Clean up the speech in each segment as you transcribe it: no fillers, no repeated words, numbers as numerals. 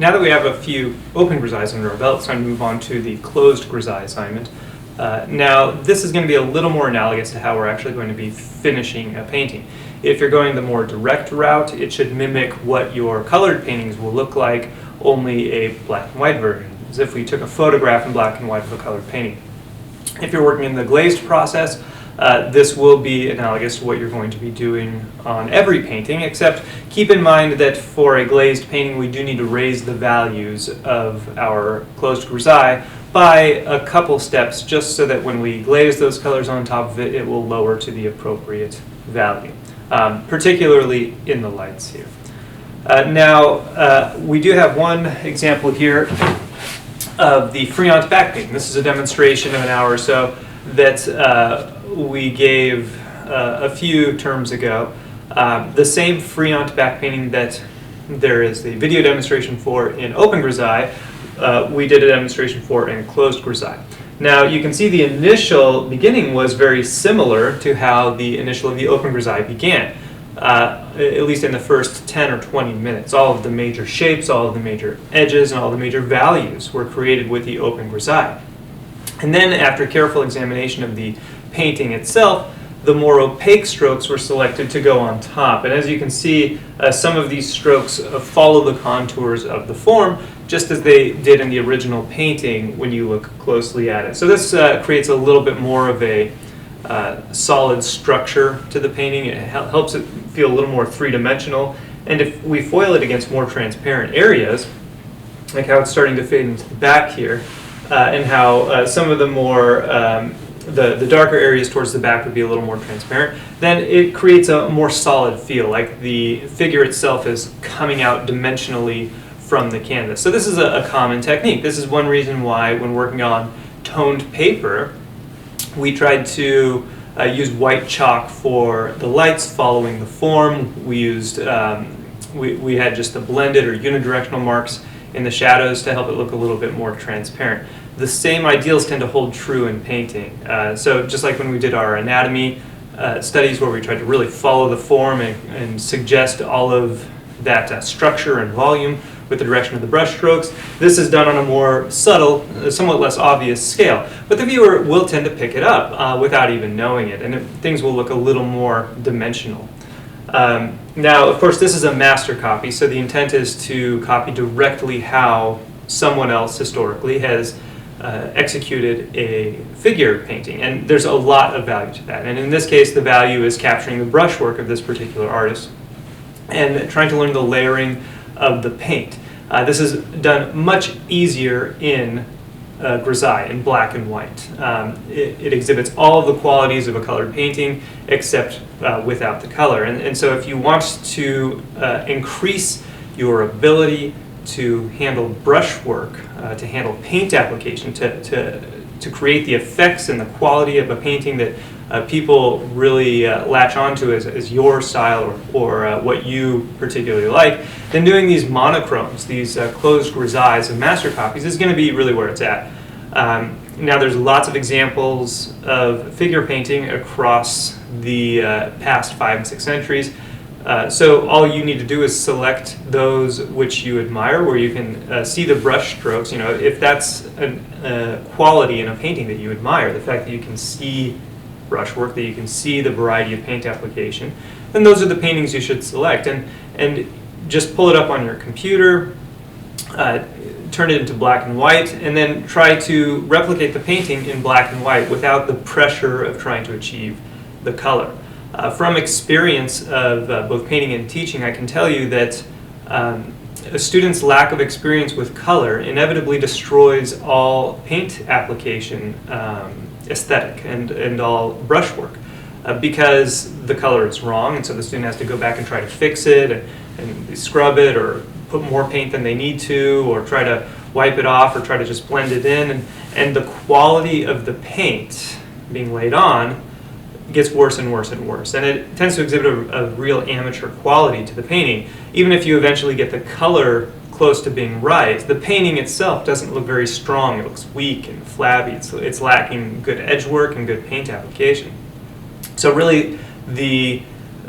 Now that we have a few open grisailles under our belt, it's time to move on to the closed grisaille assignment. Now, this is going to be a little more analogous to how we're actually going to be finishing a painting. If you're going the more direct route, it should mimic what your colored paintings will look like, only a black and white version, as if we took a photograph in black and white of a colored painting. If you're working in the glazed process, this will be analogous to what you're going to be doing on every painting, except keep in mind that for a glazed painting we do need to raise the values of our closed grisaille by a couple steps, just so that when we glaze those colors on top of it, it will lower to the appropriate value, particularly in the lights here. Now, we do have one example here of the Friant back painting. This is a demonstration of an hour or so that we gave a few terms ago. The same Friant back painting that there is the video demonstration for in open grisaille, we did a demonstration for in closed grisaille. Now you can see the initial beginning was very similar to how the initial of the open grisaille began, at least in the first 10 or 20 minutes. All of the major shapes, all of the major edges, and all the major values were created with the open grisaille. And then after careful examination of the painting itself, the more opaque strokes were selected to go on top. And as you can see, some of these strokes follow the contours of the form, just as they did in the original painting when you look closely at it. So this creates a little bit more of a solid structure to the painting. It helps it feel a little more three-dimensional. And if we foil it against more transparent areas, like how it's starting to fade into the back here, and how some of the more the darker areas towards the back would be a little more transparent, then it creates a more solid feel, like the figure itself is coming out dimensionally from the canvas. So this is a common technique. This is one reason why when working on toned paper, we tried to use white chalk for the lights following the form. We used, we had just the blended or unidirectional marks in the shadows to help it look a little bit more transparent. The same ideals tend to hold true in painting. So just like when we did our anatomy studies where we tried to really follow the form and suggest all of that structure and volume with the direction of the brush strokes, this is done on a more subtle, somewhat less obvious scale. But the viewer will tend to pick it up without even knowing it, and things will look a little more dimensional. Now, of course, this is a master copy, so the intent is to copy directly how someone else historically has executed a figure painting, and there's a lot of value to that. And in this case, the value is capturing the brushwork of this particular artist and trying to learn the layering of the paint. This is done much easier in grisaille, in black and white. It exhibits all of the qualities of a colored painting except without the color. And so if you want to increase your ability to handle brushwork, to handle paint application, to create the effects and the quality of a painting that people really latch onto as your style or what you particularly like, then doing these monochromes, these closed grisailles and master copies is going to be really where it's at. Now there's lots of examples of figure painting across the past 5 and 6 centuries. So all you need to do is select those which you admire, where you can see the brush strokes. You know, if that's a quality in a painting that you admire, the fact that you can see brushwork, that you can see the variety of paint application, then those are the paintings you should select. And just pull it up on your computer, turn it into black and white, and then try to replicate the painting in black and white without the pressure of trying to achieve the color. From experience of both painting and teaching, I can tell you that a student's lack of experience with color inevitably destroys all paint application aesthetic and all brushwork because the color is wrong, and so the student has to go back and try to fix it and scrub it or put more paint than they need to, or try to wipe it off, or try to just blend it in, and the quality of the paint being laid on gets worse and worse and worse, and it tends to exhibit a real amateur quality to the painting. Even if you eventually get the color close to being right, the painting itself doesn't look very strong. It looks weak and flabby. It's lacking good edge work and good paint application. So really the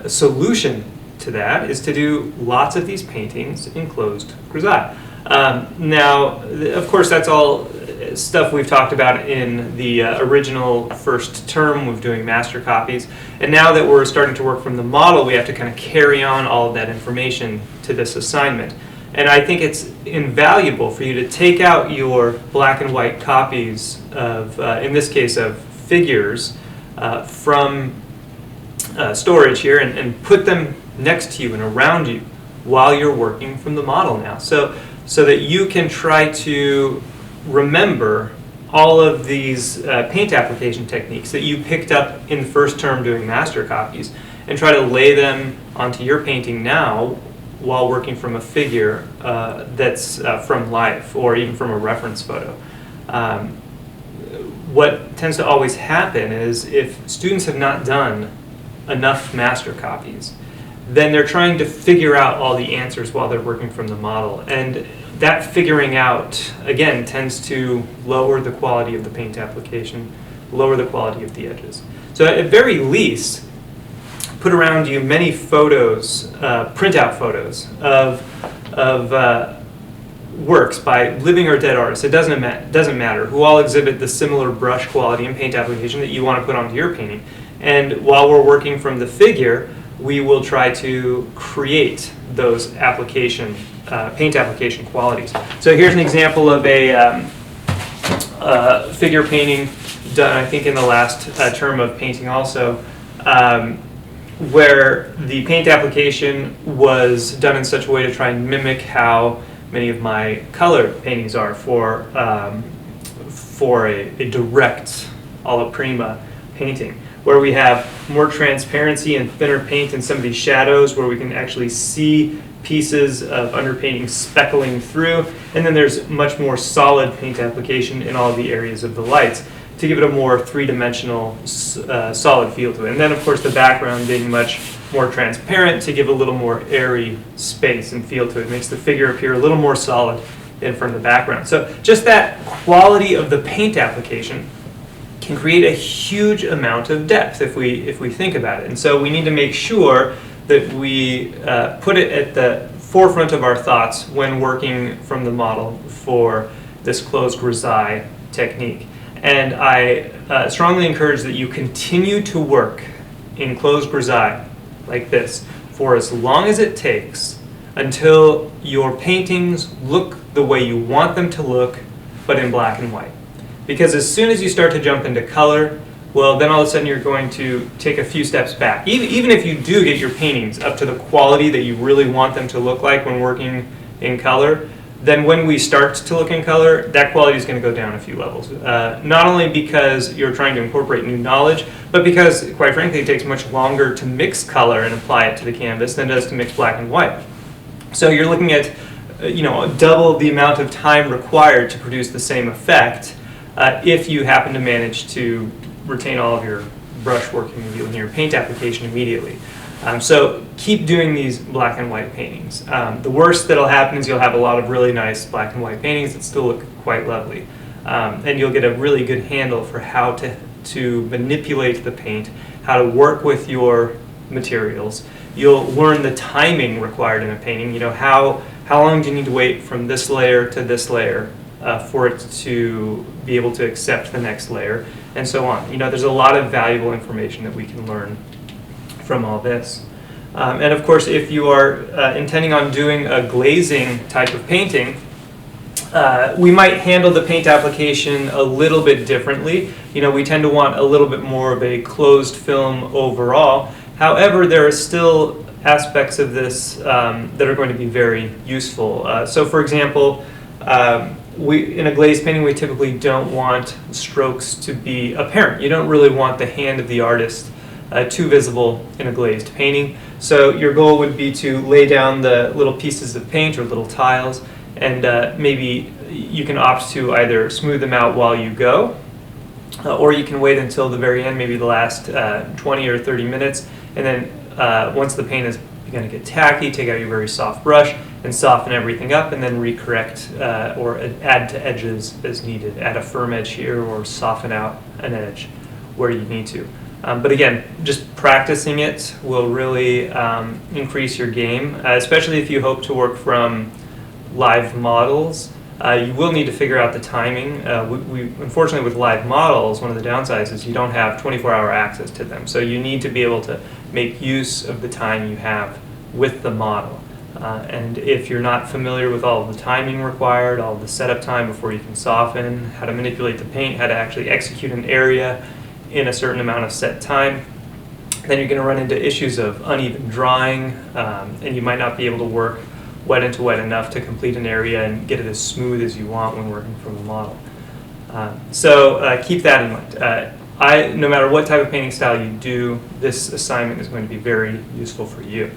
solution to that is to do lots of these paintings in closed grisaille. Now, of course, that's all stuff we've talked about in the original first term of doing master copies. And now that we're starting to work from the model, we have to kind of carry on all of that information to this assignment. And I think it's invaluable for you to take out your black and white copies of, in this case, of figures from storage here and put them next to you and around you while you're working from the model now. So that you can try to remember all of these paint application techniques that you picked up in the first term doing master copies and try to lay them onto your painting now while working from a figure that's from life or even from a reference photo. What tends to always happen is if students have not done enough master copies, then they're trying to figure out all the answers while they're working from the model. And that figuring out, again, tends to lower the quality of the paint application, lower the quality of the edges. So at very least, put around you many photos, printout photos of works by living or dead artists. It doesn't matter, who all exhibit the similar brush quality and paint application that you want to put onto your painting. And while we're working from the figure, we will try to create those paint application qualities. So here's an example of a figure painting done, I think, in the last term of painting also, where the paint application was done in such a way to try and mimic how many of my color paintings are for a direct alla prima painting, where we have more transparency and thinner paint in some of these shadows, where we can actually see pieces of underpainting speckling through, and then there's much more solid paint application in all the areas of the lights to give it a more three-dimensional solid feel to it. And then of course the background being much more transparent to give a little more airy space and feel to it. It makes the figure appear a little more solid in front of the background. So just that quality of the paint application can create a huge amount of depth if we think about it. And so we need to make sure that we put it at the forefront of our thoughts when working from the model for this closed Grisaille technique. And I strongly encourage that you continue to work in closed Grisaille like this for as long as it takes until your paintings look the way you want them to look, but in black and white. Because as soon as you start to jump into color, well, then all of a sudden you're going to take a few steps back. Even if you do get your paintings up to the quality that you really want them to look like when working in color, then when we start to look in color, that quality is going to go down a few levels. Not only because you're trying to incorporate new knowledge, but because, quite frankly, it takes much longer to mix color and apply it to the canvas than it does to mix black and white. So you're looking at double the amount of time required to produce the same effect if you happen to manage to retain all of your brush working in your paint application immediately. So keep doing these black and white paintings. The worst that'll happen is you'll have a lot of really nice black and white paintings that still look quite lovely. And you'll get a really good handle for how to manipulate the paint, how to work with your materials. You'll learn the timing required in a painting. How long do you need to wait from this layer to this layer for it to be able to accept the next layer, and so on. There's a lot of valuable information that we can learn from all this. And of course, if you are intending on doing a glazing type of painting, we might handle the paint application a little bit differently. We tend to want a little bit more of a closed film overall. However, there are still aspects of this that are going to be very useful. So for example, in a glazed painting, we typically don't want strokes to be apparent. You don't really want the hand of the artist too visible in a glazed painting. So your goal would be to lay down the little pieces of paint or little tiles, and maybe you can opt to either smooth them out while you go, or you can wait until the very end, maybe the last 20 or 30 minutes, and then once the paint is begun to get tacky, take out your very soft brush and soften everything up, and then recorrect or add to edges as needed. Add a firm edge here or soften out an edge where you need to. But again, just practicing it will really increase your game, especially if you hope to work from live models, you will need to figure out the timing. Unfortunately, with live models, one of the downsides is you don't have 24-hour access to them. So you need to be able to make use of the time you have with the model. And if you're not familiar with all of the timing required, all of the setup time before you can soften, how to manipulate the paint, how to actually execute an area in a certain amount of set time, then you're going to run into issues of uneven drying, and you might not be able to work wet into wet enough to complete an area and get it as smooth as you want when working from a model. So keep that in mind. No matter what type of painting style you do, this assignment is going to be very useful for you.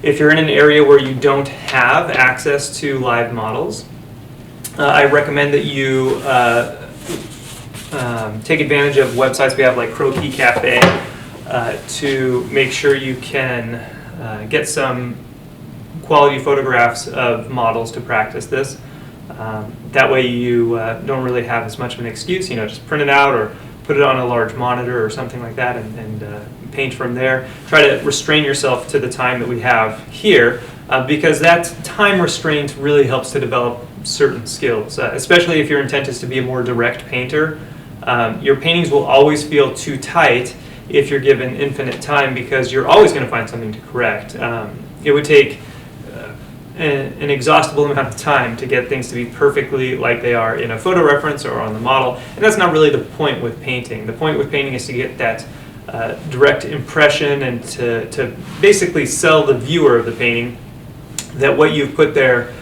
If you're in an area where you don't have access to live models, I recommend that you take advantage of websites we have like Croquis Cafe to make sure you can get some quality photographs of models to practice this. That way you don't really have as much of an excuse, just print it out or put it on a large monitor or something like that and paint from there. Try to restrain yourself to the time that we have here because that time restraint really helps to develop certain skills, especially if your intent is to be a more direct painter. Your paintings will always feel too tight if you're given infinite time because you're always going to find something to correct. It would take an exhaustible amount of time to get things to be perfectly like they are in a photo reference or on the model, and that's not really the point with painting. The point with painting is to get that direct impression and to basically sell the viewer of the painting that what you've put there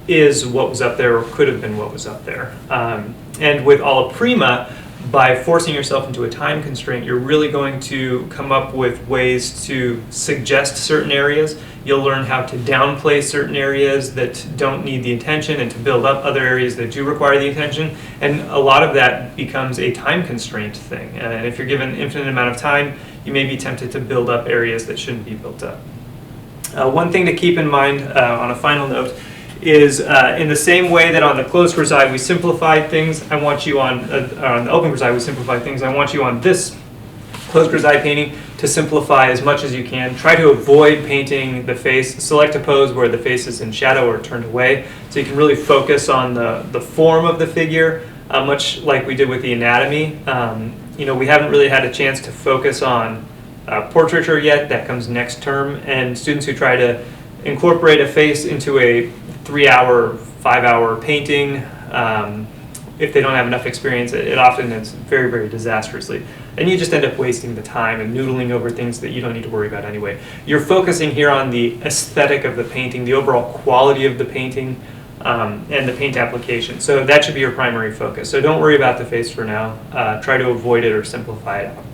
is what was up there or could have been what was up there. And with alla prima, by forcing yourself into a time constraint, you're really going to come up with ways to suggest certain areas. You'll learn how to downplay certain areas that don't need the attention and to build up other areas that do require the attention. And a lot of that becomes a time constraint thing. And if you're given an infinite amount of time, you may be tempted to build up areas that shouldn't be built up. One thing to keep in mind on a final note is in the same way that on the closed Grisaille we simplified things, I want you on the open Grisaille we simplified things, I want you on this closed Grisaille painting to simplify as much as you can. Try to avoid painting the face. Select a pose where the face is in shadow or turned away so you can really focus on the form of the figure, much like we did with the anatomy. We haven't really had a chance to focus on portraiture yet. That comes next term, and students who try to incorporate a face into a 3-hour, 5-hour painting, if they don't have enough experience, it often ends very, very disastrously. And you just end up wasting the time and noodling over things that you don't need to worry about anyway. You're focusing here on the aesthetic of the painting, the overall quality of the painting, and the paint application. So that should be your primary focus. So don't worry about the face for now. Try to avoid it or simplify it out.